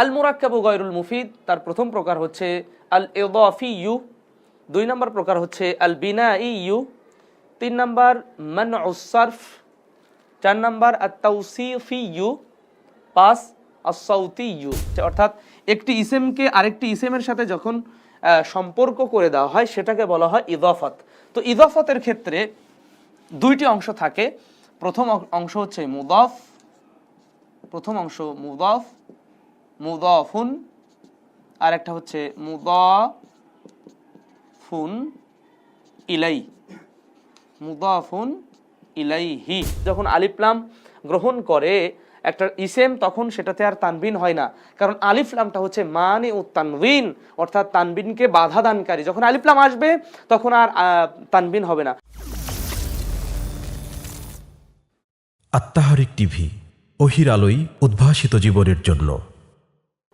আল মুরাক্কাবু গায়রুল মুফিদ তার প্রথম প্রকার হচ্ছে আল ইদাফিয়্যু, 2 নম্বর প্রকার হচ্ছে আল বিনাইয়্যু, 3 নম্বর মানউস সারফ, 4 নম্বর আত তাওসিফিয়্যু, 5 আস-সাউতিয়্যু। অর্থাৎ একটি ইসেমকে আরেকটি ইসেমের সাথে যখন সম্পর্ক করে দেওয়া হয় সেটাকে বলা হয় ইদাফাত। তো ইদাফাতের ক্ষেত্রে 2টি অংশ থাকে। প্রথম অংশ হচ্ছে মুদাফ, প্রথম অংশ মুদাফ, মুদাফুন, আর একটা হচ্ছে মুদাফুন ইলাই, মুদাফুন ইলাইহি। যখন আলিফ লাম গ্রহণ করে একটা ইসেম তখন সেটাতে আর তানবিন হয় না, কারণ আলিফ লামটা হচ্ছে মানি ও তানবিন, অর্থাৎ তানবিনকে বাধা দানকারী। যখন আলিফ লাম আসবে তখন আর তানবিন হবে না। আত্মাহারিক টিভি, ওহির আলোয় উদ্ভাসিত জীবনের জন্য।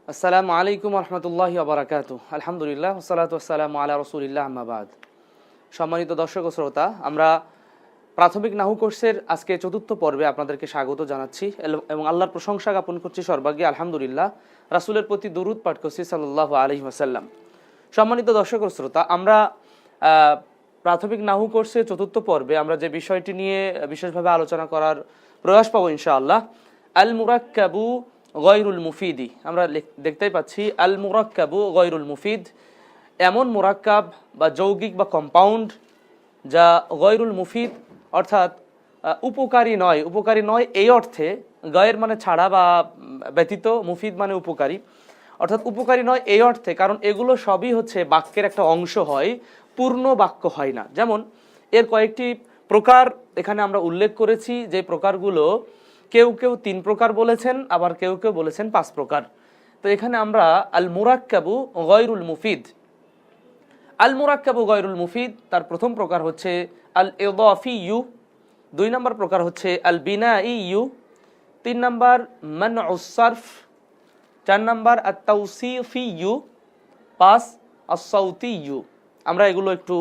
আসসালামু আলাইকুম রহমতুল্লাহি ওয়া বারাকাতুহু। আলহামদুলিল্লাহ ওয়াসসালাতু ওয়াসসালামু আলা রাসূলিল্লাহ, আম্মা বাদ। সম্মানিত দর্শক ও শ্রোতা, আমরা প্রাথমিক নাহু কোর্সের আজকে 4র্থ পর্বে আপনাদেরকে স্বাগত জানাচ্ছি এবং আল্লাহর প্রশংসা জ্ঞাপন করছি সর্বাগ্যে আলহামদুলিল্লাহ। রাসূলের প্রতি দুরূদ পাঠ করছি সাল্লাল্লাহু আলাইহি ওয়াসাল্লাম। সম্মানিত দর্শক ও শ্রোতা, আমরা প্রাথমিক নাহু কোর্সের 4র্থ পর্বে আমরা যে বিষয়টি নিয়ে বিশেষভাবে আলোচনা করার প্রয়াস পাবো ইনশাআল্লাহ, আল মুরাক্কাবু গায়রুল মুফিদি। আমরা দেখতেই পাচ্ছি আল মুরাক্কাবু গায়রুল মুফিদ, এমন মুরাক্কাব বা যৌগিক বা কম্পাউন্ড যা গায়রুল মুফিদ অর্থাৎ উপকারী নয়। উপকারী নয় এই অর্থে, গায়ের মানে ছাড়া বা ব্যতীত, মুফিদ মানে উপকারী, অর্থাৎ উপকারী নয় এই অর্থে কারণ এগুলো সবই হচ্ছে বাক্যের একটা অংশ হয়, পূর্ণ বাক্য হয় না। যেমন এর কয়েকটি প্রকার এখানে আমরা উল্লেখ করেছি, যে প্রকারগুলো কেউ কেউ 3 প্রকার বলেছেন, আবার কেউ কেউ বলেছেন 5 প্রকার। তো এখানে আমরা আল মুরাক্কাবু গায়রুল মুফিদ, আল মুরাক্কাবু গায়রুল মুফিদ তার প্রথম প্রকার হচ্ছে আল ইদাফিয়্যু, 2 নম্বর প্রকার হচ্ছে আল বিনাইয়্যু, 3 নম্বর মানউস সারফ, 4 নম্বর আত তাওসিফিয়্যু, 5 আস-সাউতিয়্যু। আমরা এগুলো একটু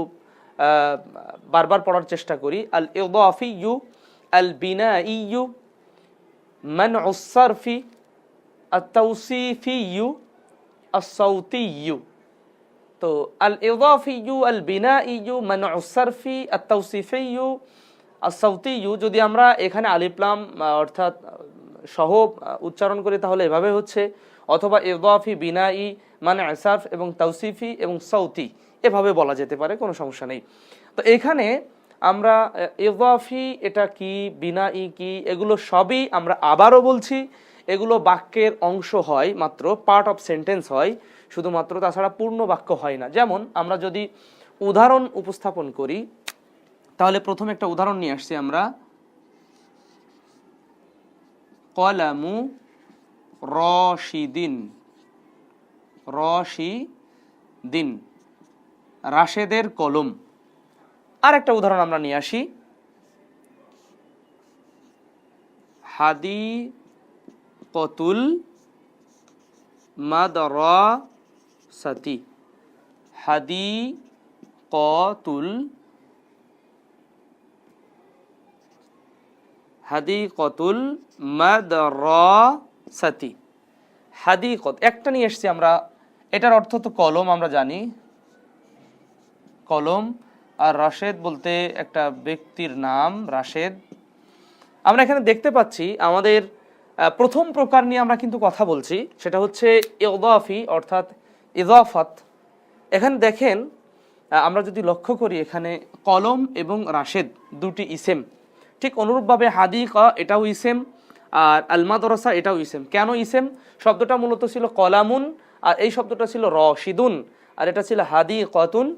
বারবার পড়ার চেষ্টা করি। আল ইদাফিয়্যু, আল বিনাইয়্যু, মানউস সারফি, আত তাওসিফিয়্যু, আস-সাউতিয়্যু। তো আল ইদাফিয়্যু, আল বিনাইয়্যু, মানউস সারফি, আত তাওসিফিয়্যু, আস-সাউতিয়্যু, যদি আমরা এখানে আলিফ লাম অর্থাৎ সহ উচ্চারণ করি তাহলে এভাবে হচ্ছে, অথবা ইদাফি, বিনাই, মানে সারফ এবং তাওসিফি এবং সাউতি এভাবে বলা যেতে পারে, কোনো সমস্যা নেই। তো এখানে আমরা ইদাফি এটা কি, বিনাই কি, এগুলো সবই আমরা আবারও বলছি, এগুলো বাক্যের অংশ হয়, মাত্র পার্ট অফ সেন্টেন্স হয় শুধুমাত্র, তাছাড়া পূর্ণ বাক্য হয় না। যেমন আমরা যদি উদাহরণ উপস্থাপন করি তাহলে প্রথম একটা উদাহরণ নিয়ে আসছি আমরা, কলামু রশিদিন, রশিদিন, রাশেদের কলম। আর একটা উদাহরণ আমরা নিয়ে আসি, হাদিকতুল মাদরাসাতি, হাদিকতুল মাদরাসাতি, হাদিকত একটা নিয়ে এসেছি আমরা, এটার অর্থ তো কলম, আমরা জানি কলম, আর রাশেদ বলতে একটা ব্যক্তির নাম রাশেদ। আমরা এখানে দেখতে পাচ্ছি আমাদের প্রথম প্রকার নিয়ে আমরা কিন্তু কথা বলছি, সেটা হচ্ছে ইদাফি অর্থাৎ ইদাফাত। এখানে দেখেন আমরা যদি লক্ষ্য করি, এখানে কলম এবং রাশেদ 2টি ইসেম, ঠিক অনুরূপভাবে হাদিকা এটাও ইসেম, আর আল মাদরাসা এটাও ইসেম। কেন ইসেম? শব্দটা মূলত ছিল কলামুন, আর এই শব্দটা ছিল রশিদুন, আর এটা ছিল হাদিকাতুন,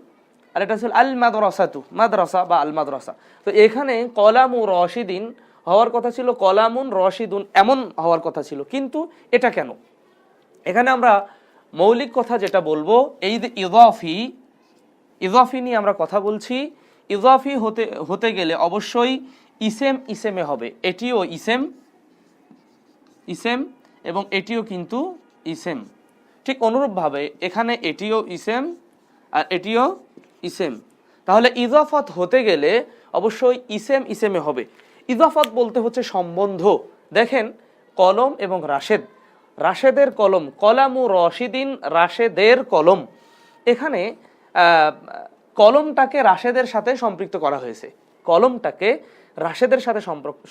আর এটা ছিল আল মাদরাসাতু, মাদ্রাসা বা আল মাদ্রাসা। তো এখানে কলামু রশিদিন হওয়ার কথা ছিল কলামুন রশিদুন, এমন হওয়ার কথা ছিল, কিন্তু এটা কেন? এখানে আমরা মৌলিক কথা যেটা বলবো, এই যে ইদাফি নিয়ে আমরা কথা বলছি। ইদাফি হতে গেলে অবশ্যই ইসেম ইসেমে হবে, এটিও ইসেম এবং এটিও কিন্তু ইসেম। ঠিক অনুরূপভাবে এখানে এটিও ইসেম আর এটিও ইসেম। তাহলে ইদাফাত হতে গেলে অবশ্যই ইসেম ইসেমে হবে। ইদাফাত বলতে হচ্ছে সম্বন্ধ, দেখেন কলম এবং রাশেদ, রাশেদের কলম, কলামু রশিদিন, রাশেদের কলম, এখানে কলমটাকে রাশেদের সাথে সম্পৃক্ত করা হয়েছে, কলমটাকে রাশেদের সাথে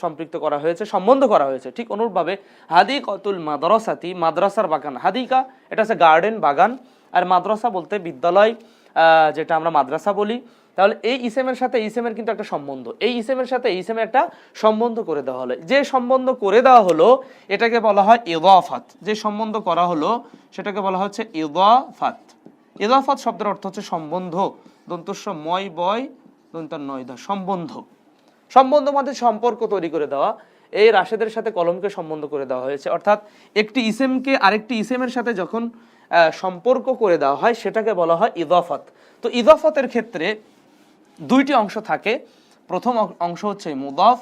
সম্পৃক্ত করা হয়েছে, সম্বন্ধ করা হয়েছে। ঠিক অনুরূপভাবে হাদিকাতুল মাদ্রাসাতি, মাদ্রাসার বাগান, হাদিকা এটা হচ্ছে গার্ডেন, বাগান, আর মাদ্রাসা বলতে বিদ্যালয়, যেটা আমরা মাদ্রাসা বলি। তাহলে এই ইসেমের সাথে ইসেমের কিন্তু একটা সম্বন্ধ, এই ইসেমের সাথে এই ইসেমের একটা সম্বন্ধ করে দেওয়া হলো। যে সম্বন্ধ করে দেওয়া হলো এটাকে বলা হয় ইদাফাত, যে সম্বন্ধ করা হলো সেটাকে বলা হচ্ছে ইদাফাত। ইদাফাত শব্দের অর্থ হচ্ছে সম্বন্ধ, দন্তস্ব ময় বয় দন্তার নয় দা, সম্বন্ধ। সম্বন্ধ মানে সম্পর্ক তৈরি করে দেওয়া, এই রাশেদের সাথে কলমকে সম্বন্ধ করে দেওয়া হয়েছে। অর্থাৎ একটি ইসেমকে আরেকটি ইসেমের সাথে যখন সম্পর্ক করে দেওয়া হয় সেটাকে বলা হয় ইদাফাত। তো ইদাফাতের ক্ষেত্রে দুইটি অংশ থাকে। প্রথম অংশ হচ্ছে মুদাফ,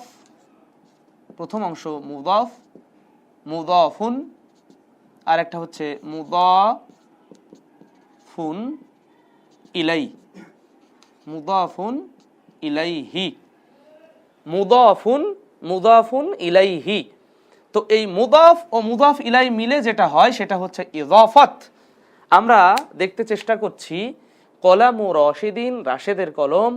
প্রথম অংশ মুদাফ, মুদাফুন, আর একটা হচ্ছে মুদাফুন ইলাই, মুদাফুন ইলাইহি, মুদাফুন, মুদাফুন ইলাইহি। তো এই মুদাফ ও মুদাফ ইলাই মিলে যেটা হয় সেটা হচ্ছে ইদাফাত। আমরা দেখতে চেষ্টা করছি কলামু রশিদিন, রাশেদের কলম,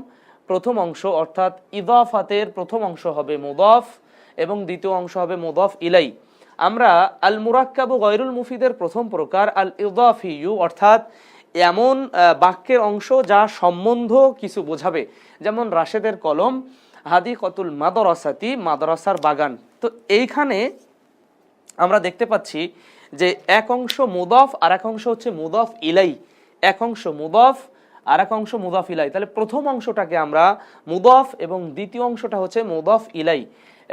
প্রথম অংশ অর্থাৎ ইদাফাতের প্রথম অংশ হবে মুদাফ এবং দ্বিতীয় অংশ হবে মুদাফ ইলাই। আমরা আল মুরাক্কাবু গায়রুল মুফিদের প্রথম প্রকার আল ইদাফিয়ু, অর্থাৎ এমন বাক্যের অংশ যা সম্বন্ধ কিছু বোঝাবে, যেমন রাশেদের কলম, হাদিকাতুল মাদ্রাসাতি, মাদ্রাসার বাগান। তো এইখানে আমরা দেখতে পাচ্ছি যে এক অংশ মুদাফ আর এক অংশ হচ্ছে মুদাফ ইলাই, এক অংশ মুদাফ আর এক অংশ মুদাফ ইলাই। তাহলে প্রথম অংশটাকে আমরা মুদাফ এবং দ্বিতীয় অংশটা হচ্ছে মুদাফ ইলাই,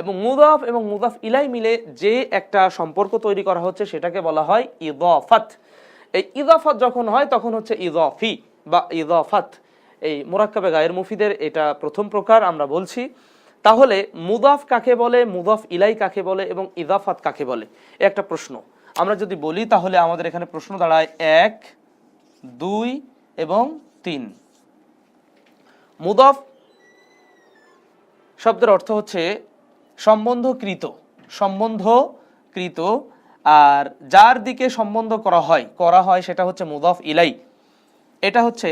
এবং মুদাফ এবং মুদাফ ইলাই মিলে যে একটা সম্পর্ক তৈরি করা হচ্ছে সেটাকে বলা হয় ইদাফাত। এই ইদাফাত যখন হয় তখন হচ্ছে ইদাফি বা ইদাফাত। এই মুরাক্কাবে গায়ের মুফিদের এটা প্রথম প্রকার আমরা বলছি। তাহলে মুদাফ কাকে বলে, মুদাফ ইলাই কাকে বলে এবং ইদাফাত কাকে বলে, একটা প্রশ্ন আমরা যদি বলি তাহলে আমাদের এখানে প্রশ্ন দাঁড়ায় 1, 2 এবং 3। মুদাফ শব্দের অর্থ হচ্ছে সম্বন্ধকৃত, সম্বন্ধকৃত, আর যার দিকে সম্বন্ধ করা হয় সেটা হচ্ছে মুদাফ ইলাই। এটা হচ্ছে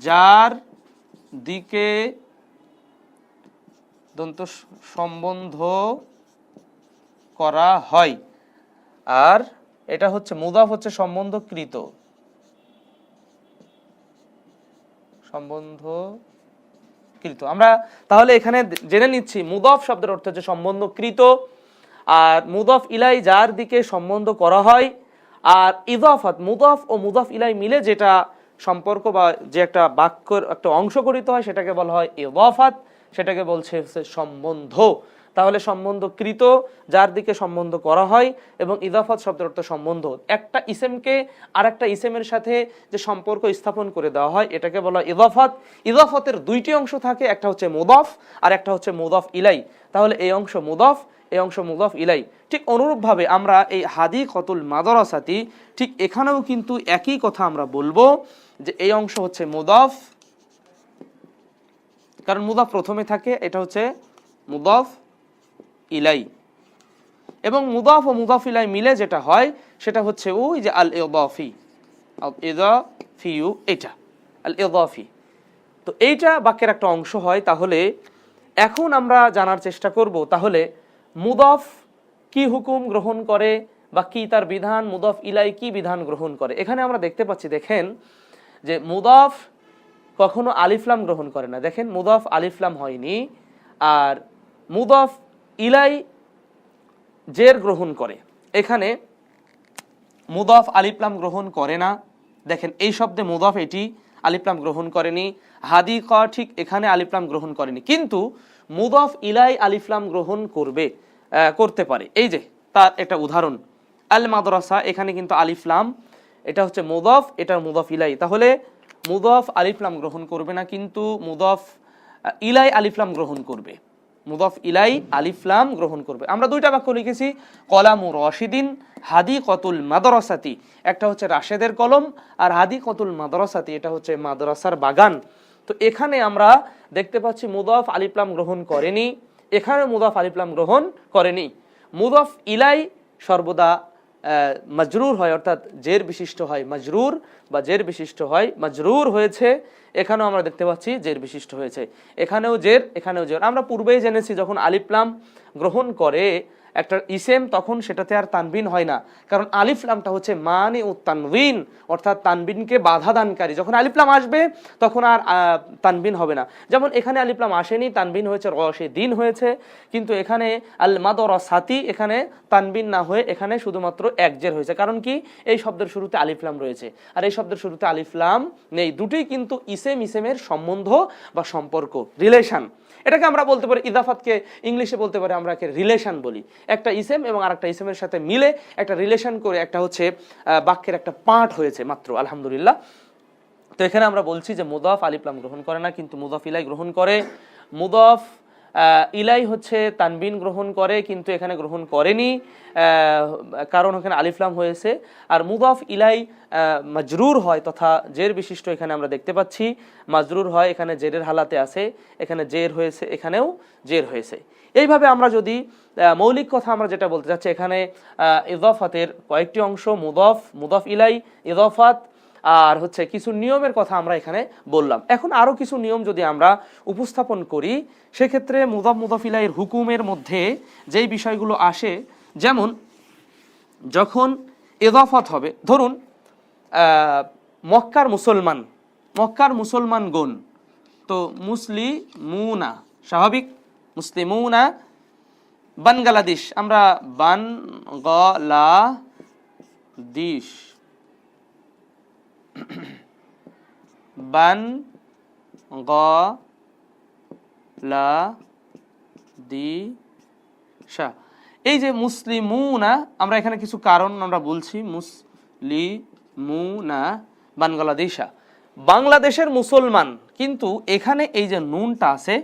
যার দিকে দন্ত সম্বন্ধ করা হয়, আর এটা হচ্ছে মুদাফ হচ্ছে সম্বন্ধকৃত, সম্বন্ধকৃত। আমরা তাহলে এখানে জেনে নিচ্ছি মুদাফ শব্দের অর্থ হচ্ছে সম্বন্ধকৃত, আর মুদাফ ইলাই যার দিকে সম্বন্ধ করা হয়, আর ইদাফাত মুদাফ ও মুদাফ ইলাই মিলে যেটা সম্পর্ক বা যে একটা বাক্যের একটা অংশ গঠিত হয় সেটাকে বলা হয় ইদাফাত, সেটাকে বলছে সম্বন্ধ। তাহলে সম্বন্ধকৃত, যার দিকে সম্বন্ধ করা হয়, এবং ইদাফাত শব্দের অর্থ সম্বন্ধ। একটা ইসেমকে আর একটা ইসেমের সাথে যে সম্পর্ক স্থাপন করে দেওয়া হয় এটাকে বলা হয় ইদাফাত। ইদাফাতের দুইটি অংশ থাকে, একটা হচ্ছে মুদাফ আর একটা হচ্ছে মুদাফ ইলাই। তাহলে এই অংশ মুদাফ, এই অংশ মুদাফ ইলাই। ঠিক অনুরূপভাবে আমরা এই হাদিকাতুল মাদ্রাসাতি, ঠিক এখানেও কিন্তু একই কথা আমরা বলবো যে এই অংশ হচ্ছে মুদাফ, কারণ মুদাফ প্রথমে থাকে, এটা হচ্ছে মুদাফ ইলাই, এবং মুদাফ ও মুদাফ ইলাই মিলে যেটা হয় সেটা হচ্ছে ওই যে আল ইদাফি, আল ইদাফিউ, এটা আল ইদাফি। তো এইটা বাক্যের একটা অংশ হয়। তাহলে এখন আমরা জানার চেষ্টা করব তাহলে মুদাফ কি হুকুম গ্রহণ করে বা কি তার বিধান, মুদাফ ইলাই কি বিধান গ্রহণ করে। এখানে আমরা দেখতে পাচ্ছি, দেখেন যে মুদাফ কখনো আলিফলাম গ্রহণ করে না। দেখেন মুদাফ আলিফলাম হয়নি, আর মুদাফ ইলাই জের গ্রহণ করে। এখানে মুদাফ আলিফলাম গ্রহণ করে না। দেখেন এই শব্দে মুদাফ এটি আলিফলাম গ্রহণ করেনি, হাদিকা ঠিক এখানে আলিফলাম গ্রহণ করেনি, কিন্তু মুদাফ ইলাই আলিফলাম গ্রহণ করতে পারে। এই যে তার একটা উদাহরণ, আল মাদ্রাসা, এখানে কিন্তু আলিফলাম, এটা হচ্ছে মুদাফ, এটা মুদাফ ইলাই। তাহলে মুদাফ আলিফলাম গ্রহণ করবে না, কিন্তু মুদাফ ইলাই আলিফলাম গ্রহণ করবে, মুদাফ ইলাই আলিফলাম গ্রহণ করবে। আমরা দুইটা বাক্য লিখেছি, কলামু রশিদিন হাদিকাতুল মাদ্রাসাতি, একটা হচ্ছে রাশেদের কলম, আর হাদিকাতুল মাদ্রাসাতি এটা হচ্ছে মাদ্রাসার বাগান। তো এখানে আমরা দেখতে পাচ্ছি মুদাফ আলিফলাম গ্রহণ করেনি, এখানে মুদাফ আলিফ লাম গ্রহণ করেনি। মুদাফ ইলাই সর্বদা মাজরুর হয়, অর্থাৎ জের বিশিষ্ট হয়, মাজরুর বা জের বিশিষ্ট হয়, মাজরুর হয়েছে। এখানেও আমরা দেখতে পাচ্ছি জের বিশিষ্ট হয়েছে, এখানেও জের, এখানেও জের। আমরা পূর্বেই জেনেছি যখন আলিফ লাম গ্রহণ করে একটা ইসেম, তখন সেটাতে আর তানবিন হয় না, কারণ আলিফ লামটা হচ্ছে মানে ও তানবিন, অর্থাৎ তানবিনকে বাধা দানকারী। যখন আলিফ লাম আসবে তখন আর তানবিন হবে না। যেমন এখানে আলিফ লাম আসেনি, তানবিন হয়েছে, রসে দিন হয়েছে, কিন্তু এখানে আল মাদরাসাতি, এখানে তানবিন না হয়ে এখানে শুধুমাত্র এক জের হয়েছে। কারণ কি, এই শব্দের শুরুতে আলিফ লাম রয়েছে, আর এই শব্দের শুরুতে আলিফ লাম নেই। দুটোই কিন্তু ইসেম ইসেমের সম্বন্ধ বা সম্পর্ক, রিলেশন। এটাকে আমরা বলতে পারি, ইদাফাতকে ইংলিশে বলতে পারি আমরা রিলেশন বলি। একটা ইসেম এবং আরেকটা ইসেমের সাথে মিলে একটা রিলেশন করে একটা হচ্ছে বাক্যের একটা পার্ট হয়েছে মাত্র, আলহামদুলিল্লাহ। তো এখানে আমরা বলছি যে মুদাফ আলিফ লাম গ্রহণ করে না, কিন্তু মুদাফ ইলাই গ্রহণ করে। মুদাফ ইলাই হচ্ছে তানবিন গ্রহণ করে, কিন্তু এখানে গ্রহণ করেনি, কারণ এখানে আলিফ লাম হয়েছে। আর মুদাফ ইলাই মাজরুর হয় তথা জের বিশিষ্ট, এখানে আমরা দেখতে পাচ্ছি মাজরুর হয়, এখানে জেরের হালাতে আছে, এখানে জের হয়েছে, এখানেও জের হয়েছে। এইভাবে আমরা যদি মৌলিক কথা আমরা যেটা বলতে চাচ্ছি, এখানে ইদাফাতের কয়েকটি অংশ, মুদাফ, মুদাফ ইলাই, ইদাফাত, আর হচ্ছে কিছু নিয়মের কথা আমরা এখানে বললাম। এখন আরো কিছু নিয়ম যদি আমরা উপস্থাপন করি, সেক্ষেত্রে মুদাফ মুদাফ ইলাইয়ের হুকুমের মধ্যে যেই বিষয়গুলো আসে, যেমন যখন ইদাফাত হবে, ধরুন মক্কার মুসলমান, মক্কার মুসলমানগণ, তো মুসলিমুনা স্বাভাবিক, মুসলিমুনা। বাংলাদেশ, আমরা বানগালাদিশ, বানগালাদিশা। এই যে মুসলিমুনা, আমরা এখানে কিছু কারণ আমরা বলছি, মুসলিমুনা বাংলাদেশা, বাংলাদেশের মুসলমান। কিন্তু এখানে এই যে নুনটা আছে,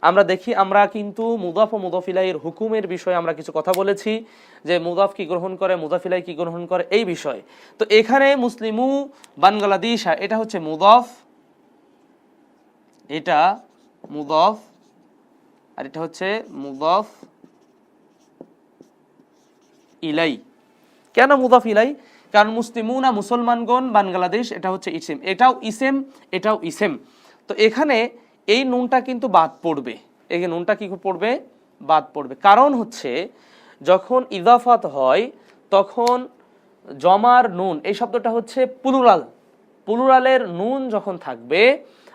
আমরা দেখি, আমরা কিন্তু মুদাফ ও মুদাফ ইলাইয়ের হুকুমের বিষয়ে আমরা কিছু কথা বলেছি, যে মুদাফ কি গ্রহণ করে, মুদাফ ইলাই কি গ্রহণ করে, এই বিষয়ে। তো এখানে মুসলিমু বাংলাদেশা, এটা হচ্ছে মুদাফ, এটা মুদাফ, আর এটা হচ্ছে মুদাফ ইলাই। কেন মুদাফ ইলাই? কারণ মুসলিমুনা মুসলমানগণ, বাংলাদেশ এটা হচ্ছে ইসেম, এটাও ইসেম, এটাও ইসেম। তো এখানে এই নুনটা কিন্তু বাদ পড়বে, এই নুনটা কি পড়বে, বাদ পড়বে। কারণ হচ্ছে যখন ইদাফাত হয় তখন জমার নুন, এই শব্দটা হচ্ছে প্লুরাল, প্লুরালের নুন যখন থাকবে,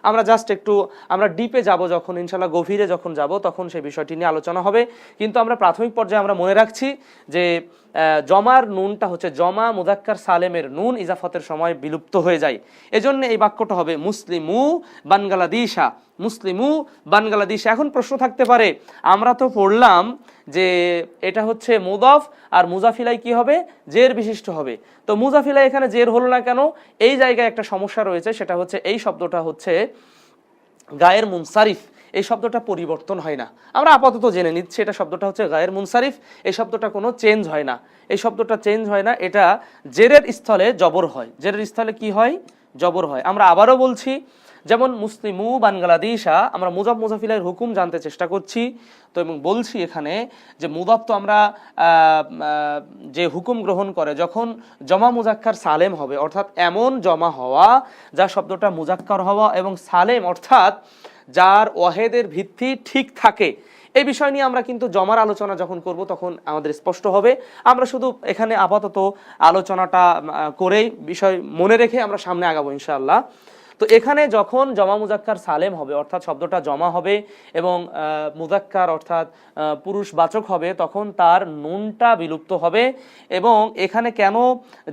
আমরা জাস্ট একটু আমরা ডিপে যাব যখন, ইনশাল্লাহ গভীরে যখন যাব তখন সেই বিষয়টি নিয়ে আলোচনা হবে। কিন্তু আমরা প্রাথমিক পর্যায়ে আমরা মনে রাখছি যে জমার নুনটা হচ্ছে জমা মুযাক্কার সালেমের নুন, ইজাফতের সময় বিলুপ্ত হয়ে যায়। এজন্য এই বাক্যটা হবে মুসলিমু বাংলাদেশা, মুসলিমু বাংলাদেশ। এখন প্রশ্ন থাকতে পারে, আমরা তো পড়লাম যে এটা হচ্ছে মুদাফ, আর মুজাফিলাই কি হবে, জের বিশিষ্ট হবে। তো মুজাফিলাই এখানে জের হলো না কেন? এই জায়গায় একটা সমস্যা রয়েছে, সেটা হচ্ছে এই শব্দটা হচ্ছে গায়ের মুনসারিফ, এই শব্দটা পরিবর্তন হয় না। আমরা আপাতত জেনে নিচ্ছি এটা শব্দটা হচ্ছে গায়ের মুনসারিফ, এই শব্দটা কোনো চেঞ্জ হয় না, এই শব্দটা চেঞ্জ হয় না, এটা জেরের স্থলে জবর হয়, জেরের স্থলে কি হয়, জবর হয়। আমরা আবারও বলছি, যেমন মুসলিমু বাংলাদেশা, আমরা মুজাফ মুজাফিলের হুকুম জানতে চেষ্টা করছি, তো এবং বলছি এখানে যে মুদাফ তো আমরা যে হুকুম গ্রহণ করে যখন জমা মুজাক্কার সালেম হবে, অর্থাৎ এমন জমা হওয়া যা শব্দটা মুজাক্কার হওয়া এবং সালেম, অর্থাৎ যার ওয়াহেদের ভিত্তি ঠিক থাকে, এই বিষয় নিয়ে আমরা কিন্তু জমার আলোচনা যখন করব তখন আমাদের স্পষ্ট হবে। আমরা শুধু এখানে আপাতত আলোচনাটা করেই বিষয় মনে রেখে আমরা সামনে আগাবো ইনশাআল্লাহ। তো এখানে যখন জমা মুজাক্কার সালেম হবে, অর্থাৎ শব্দটা জমা হবে এবং মুজাক্কার অর্থাৎ পুরুষবাচক হবে, তখন তার নুনটা বিলুপ্ত হবে। এবং এখানে কেন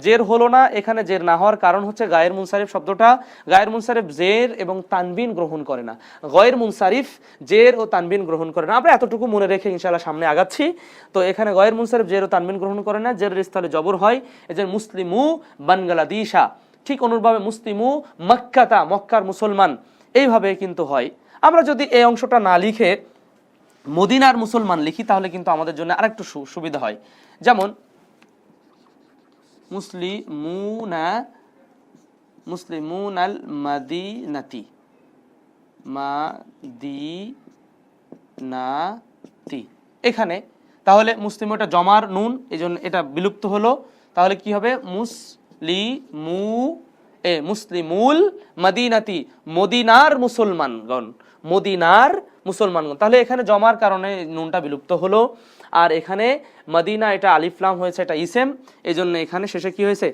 জের হলো না? এখানে জের না হওয়ার কারণ হচ্ছে গায়ের মুনসারিফ শব্দটা, গায়ের মুনসারিফ জের এবং তানবিন গ্রহণ করে না, গায়ের মুনসারিফ জের ও তানবিন গ্রহণ করে না। আমরা এতটুকু মনে রেখে ইনশাআল্লাহ সামনে আগাচ্ছি। তো এখানে গায়ের মুনসারিফ জের ও তানবিন গ্রহণ করে না, জের স্থলে জবর হয়, এজন্য মুসলিমু বাংলাদেশা। ঠিক অনুরূপভাবে মুসলিমু মক্কাতা, মক্কার মুসলমান, এইভাবে কিন্তু হয়। আমরা যদি এই অংশটা না লিখে মদিনার মুসলমান লিখি তাহলে কিন্তু আমাদের জন্য আরেকটু সুবিধা হয়। যেমন মুসলিমুনাল মাদিনাতি, মদিনাতি। এখানে তাহলে মুসলিম এটা জমার নুন, এই জন্য এটা বিলুপ্ত হলো। তাহলে কি হবে? মুসলিমুল মদিনাতি, মদিনার মুসলমানগণ, মদিনার মুসলমানগণ। তাহলে এখানে জমার কারণে নুনটা বিলুপ্ত হলো। আর এখানে মদিনা এটা আলিফ লাম হয়েছে, এটা ইসেম, এই জন্য এখানে শেষে কি হয়েছে?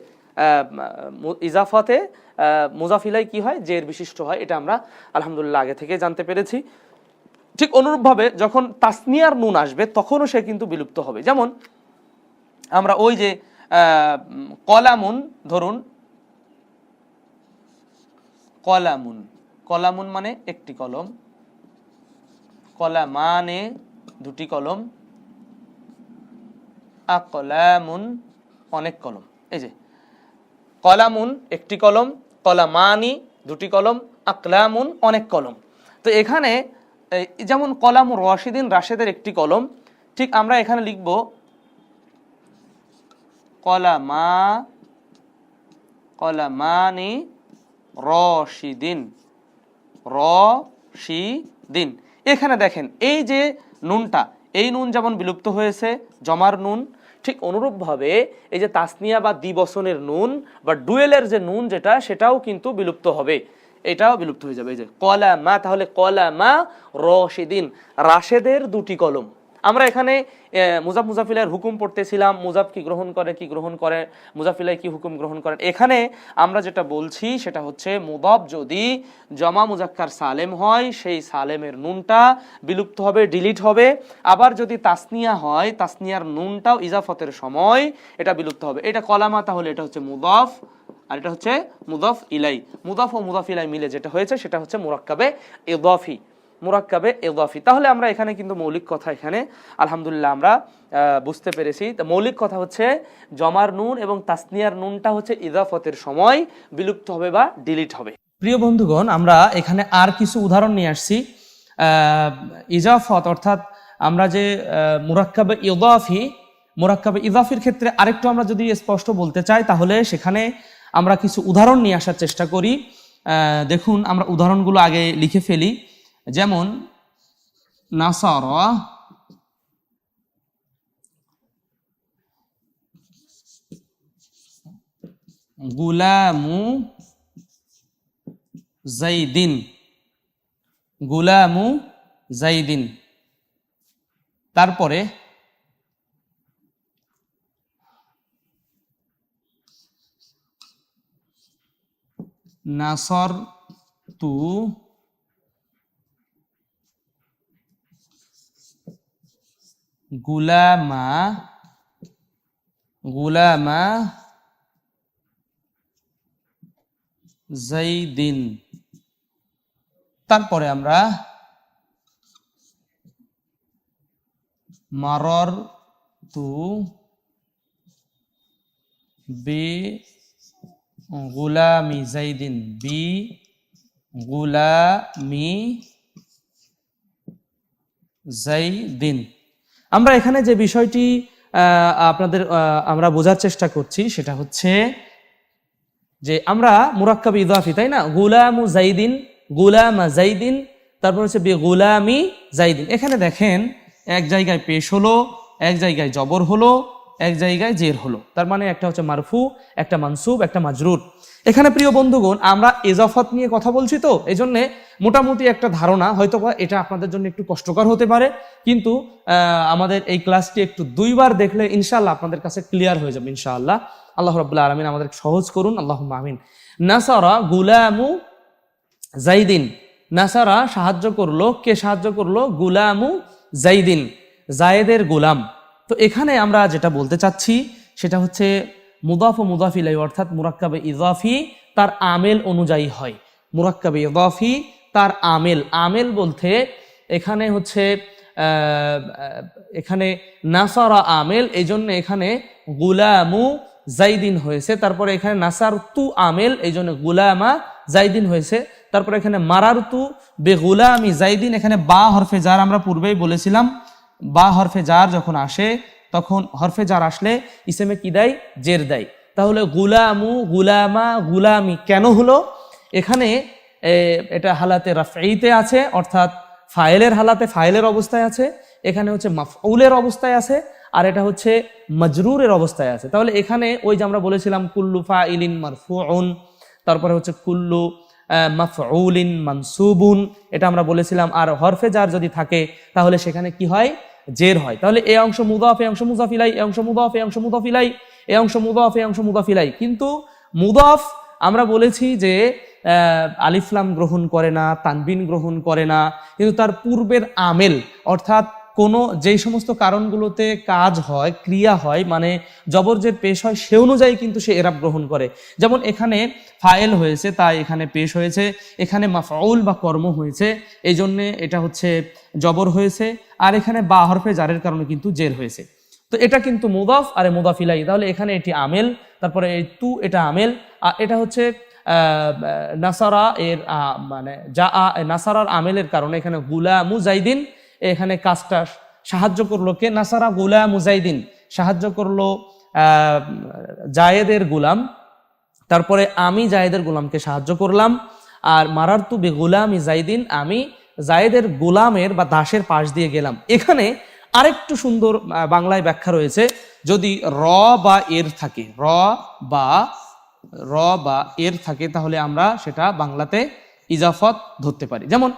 ইজাফাতে মুজাফিলাই কি হয়? জের বিশিষ্ট হয়। এটা আমরা আলহামদুলিল্লাহ আগে থেকে জানতে পেরেছি। ঠিক অনুরূপভাবে যখন তাসনিয়ার নুন আসবে তখনও সে কিন্তু বিলুপ্ত হবে। যেমন আমরা ওই যে কলামুন, ধরুন কলামুন, কলামুন মানে একটি কলম, কলামানে দুটি কলম, আকলামুন অনেক কলম। এই যে কলামুন একটি কলম, কলামানি দুটি কলম, আকলামুন অনেক কলম। তো এখানে যেমন কলামুর রশিদিন, রাশেদের একটি কলম, ঠিক আমরা এখানে লিখব কলামানি রশিদিন, রশিদিন। এখানে দেখেন এই যে নুনটা, এই নুন যেমন বিলুপ্ত হয়েছে জমার নুন, ঠিক অনুরূপভাবে এই যে তাসনিয়া বা দ্বিবচনের নুন বা ডুয়েলের যে নুন যেটা, সেটাও কিন্তু বিলুপ্ত হবে, এটাও বিলুপ্ত হয়ে যাবে। এই যে কলামা, তাহলে কলামা রশিদিন, রাশেদের দুটি কলম। আমরা এখানে মুজাফ মুজাফিলের হুকুম পড়তেছিলাম, মুজাফ কি গ্রহণ করে, কি গ্রহণ করে, মুজাফিলাই কি হুকুম গ্রহণ করেন। এখানে আমরা যেটা বলছি সেটা হচ্ছে মুদাফ যদি জমা মুজাক্কার সালেম হয়, সেই সালেমের নুনটা বিলুপ্ত হবে, ডিলিট হবে। আবার যদি তাসনিয়া হয়, তাসনিয়ার নুনটাও ইজাফতের সময় এটা বিলুপ্ত হবে। এটা কলামা, তাহলে এটা হচ্ছে মুদাফ, আর এটা হচ্ছে মুদাফ ইলাই। মুদাফ ও মুদাফ ইলাই মিলে যেটা হয়েছে সেটা হচ্ছে মুরাক্কাবে ইদাফি, মুরাক্কাবে ইদাফি। তাহলে আমরা এখানে কিন্তু মৌলিক কথা এখানে আলহামদুলিল্লাহ আমরা বুঝতে পেরেছি। মৌলিক কথা হচ্ছে জমার নুন এবং তাসনিয়ার নুনটা হচ্ছে ইদাফতের সময় বিলুপ্ত হবে বা ডিলিট হবে। প্রিয় বন্ধুগণ, আমরা এখানে আর কিছু উদাহরণ নিয়ে আসছি। ইজাফত অর্থাৎ আমরা যে মুরাক্কাবে ইদাফি, মুরাক্কাবে ইদাফির ক্ষেত্রে আরেকটু আমরা যদি স্পষ্ট বলতে চাই তাহলে সেখানে আমরা কিছু উদাহরণ নিয়ে আসার চেষ্টা করি। দেখুন আমরা উদাহরণগুলো আগে লিখে ফেলি। যেমন নাসারা, গুলামু জাইদিন, গুলামু জাইদিন। তারপরে নাসর তু গুলামা, গুলামা জাইদিন। তারপরে আমরা মারর তু বি গুলামি জাইদিন, বি গুলামি জাইদিন। আমরা এখানে যে বিষয়টি আপনাদের আমরা বোঝার চেষ্টা করছি সেটা হচ্ছে যে আমরা মুরাক্কাব ইদাফি, তাই না? গুলামু জাইদিন, গুলামা জাইদিন, তারপর হচ্ছে বি গুলামি জাইদিন। এখানে দেখেন এক জায়গায় পেশ হলো, এক জায়গায় জবর হলো, এক জায়গায় জের হলো। তার মানে একটা হচ্ছে মারফু, একটা মানসুব, একটা মাজরুর। এখানে প্রিয় বন্ধুগণ আমরা ইজাফত নিয়ে কথা বলছি, তো এই জন্যে মোটামুটি একটা ধারণা, হয়তো এটা আপনাদের জন্য একটু কষ্টকর হতে পারে, কিন্তু আমাদের এই ক্লাসটি একটু দুইবার দেখলে ইনশাআল্লাহ আপনাদের কাছে ক্লিয়ার হয়ে যাবে ইনশাআল্লাহ। আল্লাহ রাব্বুল আলামিন আমাদের সহজ করুন, আল্লাহুম্মা আমিন। নাসারা গুলামু জাইদিন, নাসারা সাহায্য করলো, কে সাহায্য করলো? গুলামু জাইদিন, জায়েদের গোলাম। তো এখানে আমরা যেটা বলতে চাচ্ছি সেটা হচ্ছে মুদাফ ও মুদাফ ইলাইহি অর্থাৎ মুরাক্কাবে ইদাফি তার আমেল অনুযায়ী হয়। মুরাক্কাবে ইদাফি তার আমেল, আমেল বলতে এখানে হচ্ছে এখানে নাসারা আমেল, এই জন্য এখানে গুলামু জাইদিন হয়েছে। তারপরে এখানে নাসার তু আমেল, এই জন্য গুলামা জাইদিন হয়েছে। তারপরে এখানে মারার তু বে গুলামি জাইদিন, এখানে বা হরফে জার আমরা পূর্বেই বলেছিলাম, বা হরফে জার যখন আসে তখন হরফে জার আসলে ইসেমে কি দেয়? জের দেয়। তাহলে গুলামু, গুলামা, গুলামি কেন হলো? এখানে এটা হালাতে রাফঈতে আছে, অর্থাৎ ফাইলের হালাতে ফাইলের অবস্থায় আছে, এখানে হচ্ছে মাফউলের অবস্থায় আছে, আর এটা হচ্ছে মাজরুরের অবস্থায় আছে। তাহলে এখানে ওই যে আমরা বলেছিলাম কুল্লু ফাইলিন মারফুউন, তারপরে হচ্ছে কুল্লু মাফউলিন মানসুবুন, এটা আমরা বলেছিলাম। আর হরফে জার যদি থাকে তাহলে সেখানে কি হয়? জের হয়। তাহলে এই অংশ মুদাফ, এই অংশ মুদাফ ইলাই, এই অংশ মুদাফ, এই অংশ মুদাফ ইলাই, এই অংশ মুদাফ, এই অংশ মুদাফ ইলাই। কিন্তু মুদাফ আমরা বলেছি যে আলিফলাম গ্রহণ করে না, তানবিন গ্রহণ করে না, কিন্তু তার পূর্বের আমেল অর্থাৎ কোনো যেই সমস্ত কারণগুলোতে কাজ হয়, ক্রিয়া হয়, মানে জবর জের পেশ হয়, সে অনুযায়ী কিন্তু সে এরাব গ্রহণ করে। যেমন এখানে ফাইল হয়েছে তাই এখানে পেশ হয়েছে, এখানে মাফউল বা কর্ম হয়েছে এই জন্যে এটা হচ্ছে জবর হয়েছে, আর এখানে বা হরফে জারের কারণে কিন্তু জের হয়েছে। তো এটা কিন্তু মুদাফ আর মুদাফ ইলাই, তাহলে এখানে এটি আমেল, তারপরে এই তু এটা আমেল, আর এটা হচ্ছে নাসারা এর মানে যা নাসারার আমেলের কারণে এখানে গুলামু জাইদিন, এখানে কাজটা সাহায্য করলো কে? নাসারা গুলামু জাইদিন, সাহায্য করলো জায়েদের গুলাম, তারপরে আমি জায়েদের গুলামকে সাহায্য করলাম। আর মারারতু বি গুলামি জাইদিন, আমি জায়েদের গোলামের বা দাসের পাশ দিয়ে গেলাম। এখানে আরেকটু সুন্দর বাংলায় ব্যাখ্যা রয়েছে, যদি র বা এর থাকে, র বা এর থাকে তাহলে আমরা সেটা বাংলাতে ইজাফত ধরতে পারি। যেমন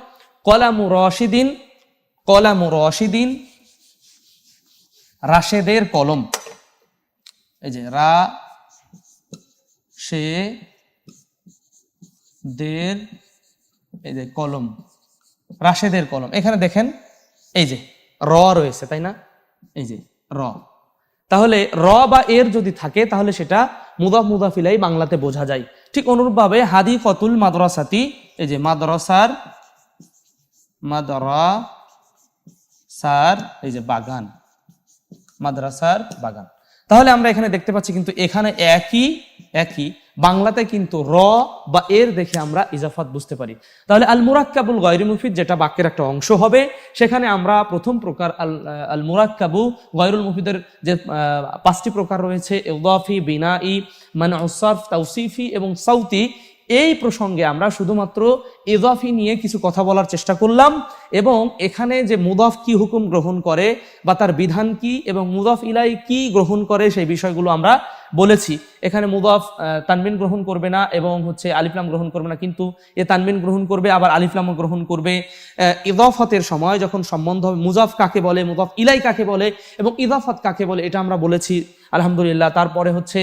কলামু রশিদিন, কলামু রশিদিন, রাশেদের কলম, এই যে রা সে দের, এই যে কলম, রাশেদের কলম। এখানে দেখেন এই যে র রয়েছে, তাই না? এই যে র, তাহলে র বা এর যদি থাকে তাহলে সেটা মুদাফ মুদাফ ইলাই বাংলাতে বোঝা যায়। ঠিক অনুরূপভাবে হাদিকাতুল মাদ্রাসাতি, এই যে মাদ্রাসার, মাদ্রাসার এই যে বাগান, মাদ্রাসার বাগান। তাহলে আমরা এখানে দেখতে পাচ্ছি কিন্তু এখানে একই বাংলাতে কিন্তু র বা এর দেখে আমরা ইজাফাত বুঝতে পারি। তাহলে আল মুরাক্কাবুল গায়রু মুফিদ যেটা বাক্যের একটা অংশ হবে, সেখানে আমরা প্রথম প্রকার আল মুরাক্কাবু গায়রুল মুফিদের যে 5টি প্রকার রয়েছে, ইদাফি, বিনাই, মানউস সারফ, তাওসিফি এবং সাউতি, এই প্রসঙ্গে আমরা শুধুমাত্র ইদাফি নিয়ে কিছু কথা বলার চেষ্টা করলাম, এবং এখানে যে মুদাফ কি হুকুম গ্রহণ করে বা তার বিধান কি এবং মুদাফ ইলাই কি গ্রহণ করে সেই বিষয়গুলো আমরা বলেছি। এখানে মুদাফ তানবিন গ্রহণ করবে না এবং হচ্ছে আলিফলাম গ্রহণ করবে না, কিন্তু এ তানবিন গ্রহণ করবে, আবার আলিফলামও গ্রহণ করবে। ইদাফতের সময় যখন সম্বন্ধ হবে, মুজাফ কাকে বলে, মুদাফ ইলাই কাকে বলে এবং ইদাফত কাকে বলে, এটা আমরা বলেছি আলহামদুলিল্লাহ। তারপরে হচ্ছে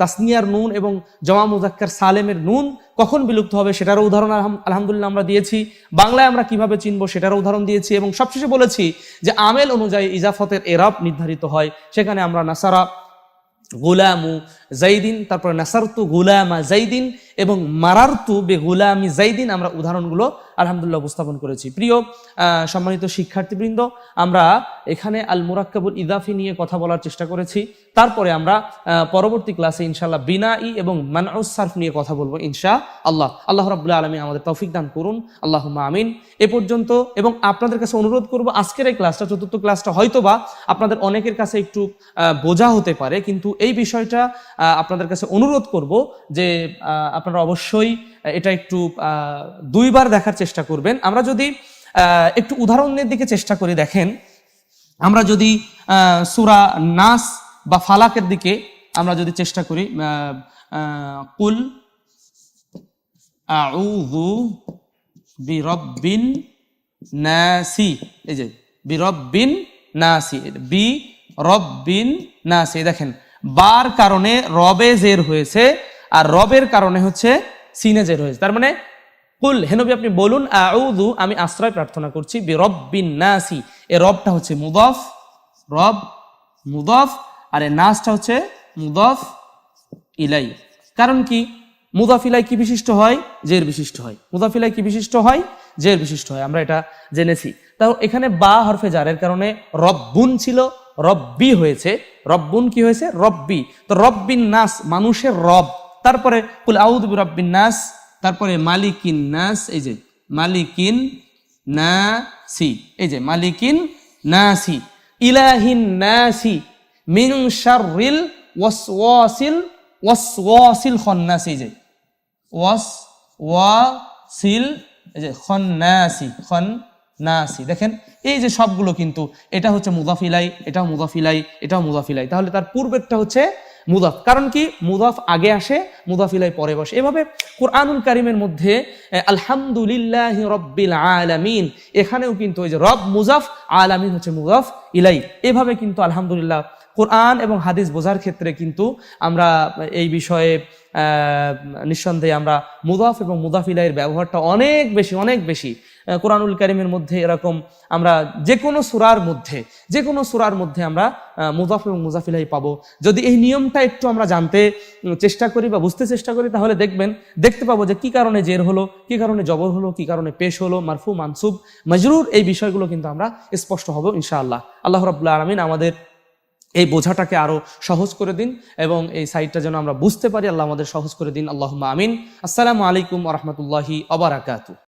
তাসনিয়ার নুন এবং জমা মুজাক্কার সালেমের নুন কখন বিলুপ্ত হবে সেটারও উদাহরণ আলহামদুলিল্লাহ আমরা দিয়েছি। বাংলায় আমরা কিভাবে চিনবো সেটারও উদাহরণ দিয়েছি, এবং সবশেষে বলেছি যে আমেল অনুযায়ী ইজাফতের এরাব নির্ধারিত হয়। সেখানে আমরা নাসারা গুলামু জাইদিন, তারপরে নাসারতু গুলামা জাইদিন এবং মারারতু বে গুলামি জাইদিন, আমরা উদাহরণগুলো আলহামদুলিল্লাহ উপস্থাপন করেছি। প্রিয় সম্মানিত শিক্ষার্থীবৃন্দ, আমরা এখানে আল মুরাক্কাবুল ইদাফি নিয়ে কথা বলার চেষ্টা করেছি। তারপরে আমরা পরবর্তী ক্লাসে ইনশাআল্লাহ বিনাই এবং মানউস সারফ নিয়ে কথা বলবো ইনশাআল্লাহ। আল্লাহ রাব্বুল আলামিন আমাদের তৌফিক দান করুন, আল্লাহুম্মা আমিন। এ পর্যন্ত, এবং আপনাদের কাছে অনুরোধ করব, আজকের এই ক্লাসটা, চতুর্থ ক্লাসটা হয়তোবা আপনাদের অনেকের কাছে একটু বোঝা হতে পারে, কিন্তু এই বিষয়টা আপনাদের কাছে অনুরোধ করব যে আপনারা অবশ্যই এটা একটু 2বার দেখার চেষ্টা করবেন। আমরা যদি একটু উদাহরণের দিকে চেষ্টা করি, দেখেন আমরা যদি সূরা নাস বা ফালাকের দিকে আমরা যদি চেষ্টা করি, কুল আউযু বিরাব্বিন নাসি, এই যে বিরাব্বিন নাসি, বিরাব্বিন নাসি, দেখেন বার কারণে রবে জের হয়েছে আর রবের কারণে হচ্ছে সিনে জের হয়েছে। তার মানে কুল, হে নবী আপনি বলুন, আউযু আমি আশ্রয় প্রার্থনা করছি, বিরাব্বিন নাসি, এ রবটা হচ্ছে মুদাফ, রব মুদাফ, আর এ নাসটা হচ্ছে মুদাফ ইলাই। কারণ কি? মুদাফ ইলাই কি বিশিষ্ট হয়? জের বিশিষ্ট হয়। মুদাফ ইলাই কি বিশিষ্ট হয়? জের বিশিষ্ট হয়, আমরা এটা জেনেছি। তাও এখানে বা হরফে জারের কারণে রব্বুন ছিল, রব্বি হয়েছে। রব্বুন কি হয়েছে? রব্বি। তো রব্বিন নাস, মানুষের রব। তারপরে কুল আউযু বিরাব্বিন নাস, তারপরে মালিকিন নাস, এই যে মালিকিন নাসি, এই যে মালিকিন নাসি, ইলাহিন নাসি, মিন শাররিল ওয়াসওয়াসিল খান্নাস, এই যে ওয়াসওয়াসিল এই যে খন্নাসি, খন্নাসি, দেখেন এই যে সবগুলো কিন্তু এটা হচ্ছে মুদাফ ইলাই, এটাও মুদাফ ইলাই, এটাও মুদাফ ইলাই, তাহলে তার পূর্বেরটা হচ্ছে মুদাফ, কারণ কি মুদাফ আগে আসে, মুদাফ ইলাই পরে বসে। এভাবে কুরআনুল কারীমের মধ্যে আলহামদুলিল্লাহি রাব্বিল আলামিন, এখানেও কিন্তু ওই যে রব মুজাফ, আলামিন হচ্ছে মুদাফ ইলাই। এভাবে কিন্তু আলহামদুলিল্লাহ কোরআন এবং হাদিস বোঝার ক্ষেত্রে কিন্তু আমরা এই বিষয়ে নিঃসন্দেহে আমরা মুদাফ এবং মুদাফ ইলাইয়ের ব্যবহারটা অনেক বেশি কোরআনুল কারীমের মধ্যে এরকম আমরা যে কোনো সূরার মধ্যে আমরা মুদাফ এবং মুদাফ ইলাই পাবো। যদি এই নিয়মটা একটু আমরা জানতে চেষ্টা করি বা বুঝতে চেষ্টা করি, তাহলে দেখতে পাবো যে কি কারণে জের হলো, কি কারণে জবর হলো, কি কারণে পেশ হলো, মারফু, মানসুব, মাজরুর, এই বিষয়গুলো কিন্তু আমরা স্পষ্ট হব ইনশাআল্লাহ। আল্লাহ রাব্বুল আলামিন আমাদের এই বোঝাটাকে আরো সহজ করে দিন এবং এই সাইটটা যেন আমরা বুঝতে পারি, আল্লাহ আমাদের সহজ করে দিন। আল্লাহুম্মা আমিন। আসসালামু আলাইকুম ওয়া রাহমাতুল্লাহি ওয়া বারাকাতুহু।